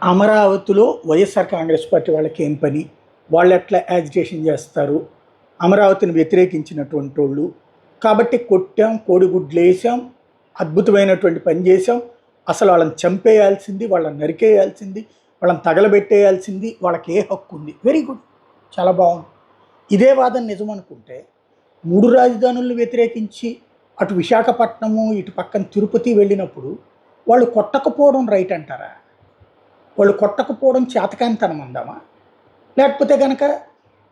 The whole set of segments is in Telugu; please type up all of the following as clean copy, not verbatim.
అమరావతిలో వైఎస్ఆర్ కాంగ్రెస్ పార్టీ వాళ్ళకి ఏం పని, వాళ్ళు ఎట్లా యాజిటేషన్ చేస్తారు, అమరావతిని వ్యతిరేకించినటువంటి వాళ్ళు కాబట్టి కొట్టాం, కోడిగుడ్లు వేసాం, అద్భుతమైనటువంటి పని చేసాం, అసలు వాళ్ళని చంపేయాల్సింది, వాళ్ళని నరికేయాల్సింది, వాళ్ళని తగలబెట్టేయాల్సింది, వాళ్ళకి ఏ హక్కు ఉంది, వెరీ గుడ్, చాలా బాగుంది. ఇదే వాదన నిజం అనుకుంటే 3 రాజధానులను వ్యతిరేకించి అటు విశాఖపట్నము ఇటు పక్కన తిరుపతి వెళ్ళినప్పుడు వాళ్ళు కొట్టకపోవడం రైట్ అంటారా? వాళ్ళు కొట్టకపోవడం చేతకానితనం అందామా? లేకపోతే కనుక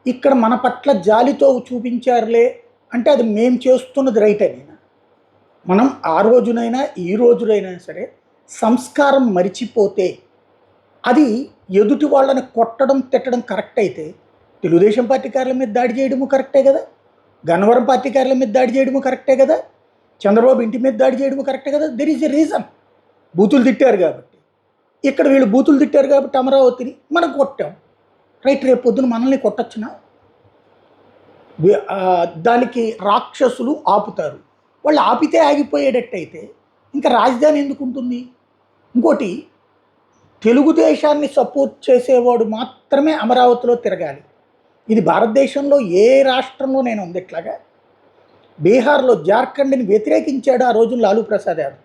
ఇక్కడ మన పట్ల జాలితో చూపించారులే అంటే అది మేము చేస్తున్నది రైట్ అని. మనం ఆ రోజునైనా ఈ రోజునైనా సరే సంస్కారం మరిచిపోతే అది ఎదుటి వాళ్ళని కొట్టడం తిట్టడం కరెక్ట్ అయితే తెలుగుదేశం పార్టీ కార్యాలయం మీద దాడి చేయడము కరెక్టే కదా, గన్నవరం పార్టీ కార్యాలయం మీద దాడి చేయడము కరెక్టే కదా, చంద్రబాబు ఇంటి మీద దాడి చేయడము కరెక్టే కదా. There is a reason. బూతులు తిట్టారు కాబట్టి, ఇక్కడ వీళ్ళు బూతులు తిట్టారు కాబట్టి అమరావతిని మనం కొట్టాం రైట్. రేపు పొద్దున మనల్ని కొట్టచ్చునా? దానికి రాక్షసులు ఆపుతారు. వాళ్ళు ఆపితే ఆగిపోయేటట్టయితే ఇంకా రాజధాని ఎందుకు ఉంటుంది? ఇంకోటి, తెలుగుదేశాన్ని సపోర్ట్ చేసేవాడు మాత్రమే అమరావతిలో తిరగాలి. ఇది భారతదేశంలో ఏ రాష్ట్రంలో నేను ఉంది ఇట్లాగా? బీహార్లో జార్ఖండ్ని వ్యతిరేకించాడు ఆ రోజుల్లో లాలూ ప్రసాద్ యాదవ్.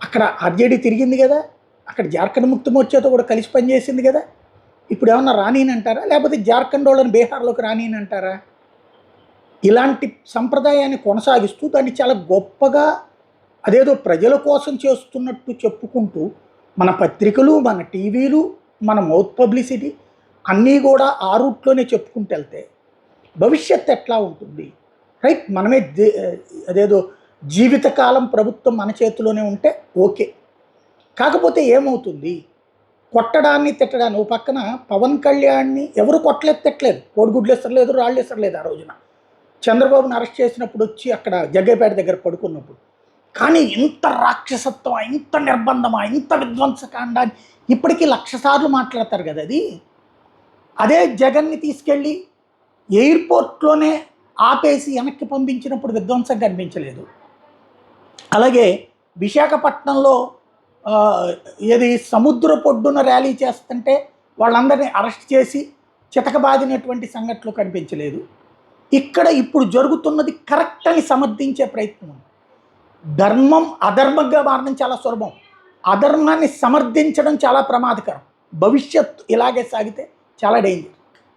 అక్కడ ఆర్జేడీ తిరిగింది కదా, అక్కడ జార్ఖండ్ ముక్తి మోర్చాతో కూడా కలిసి పనిచేసింది కదా. ఇప్పుడు ఏమన్నా రానీని అంటారా? లేకపోతే జార్ఖండ్ వాళ్ళని బీహార్లోకి రానీని అంటారా? ఇలాంటి సంప్రదాయాన్ని కొనసాగిస్తూ దాన్ని చాలా గొప్పగా అదేదో ప్రజల కోసం చేస్తున్నట్టు చెప్పుకుంటూ మన పత్రికలు, మన టీవీలు, మన మౌత్ పబ్లిసిటీ అన్నీ కూడా ఆ రూట్లోనే చెప్పుకుంటూ వెళ్తే భవిష్యత్తు ఎట్లా ఉంటుంది? రైట్, మనమే అదేదో జీవితకాలం ప్రభుత్వం మన చేతిలోనే ఉంటే ఓకే. కాకపోతే ఏమవుతుంది, కొట్టడాన్ని తిట్టడాన్ని, ఓ పక్కన పవన్ కళ్యాణ్ని ఎవరు కొట్టలేదు, తిట్టలేదు, కోడిగుడ్లు ఇస్తలేదు, రాళ్ళు ఇస్తలేదు. ఆ రోజున చంద్రబాబుని అరెస్ట్ చేసినప్పుడు వచ్చి అక్కడ జగ్గైపేట దగ్గర పడుకున్నప్పుడు. కానీ ఇంత రాక్షసత్వమా, ఇంత నిర్బంధమా, ఇంత విధ్వంసకాండాన్ని ఇప్పటికీ 1,00,000 సార్లు మాట్లాడతారు కదా. అదే జగన్ని తీసుకెళ్ళి ఎయిర్పోర్ట్లోనే ఆపేసి వెనక్కి పంపించినప్పుడు విధ్వంసం కనిపించలేదు. అలాగే విశాఖపట్నంలో ఏది సముద్ర పొడ్డున ర్యాలీ చేస్తుంటే వాళ్ళందరినీ అరెస్ట్ చేసి చితకబాదినటువంటి సంఘటనలు కనిపించలేదు. ఇక్కడ ఇప్పుడు జరుగుతున్నది కరెక్ట్ అని సమర్థించే ప్రయత్నం. ధర్మం అధర్మంగా మారడం చాలా సులభం, అధర్మాన్ని సమర్థించడం చాలా ప్రమాదకరం. భవిష్యత్తు ఇలాగే సాగితే చాలా డేంజర్.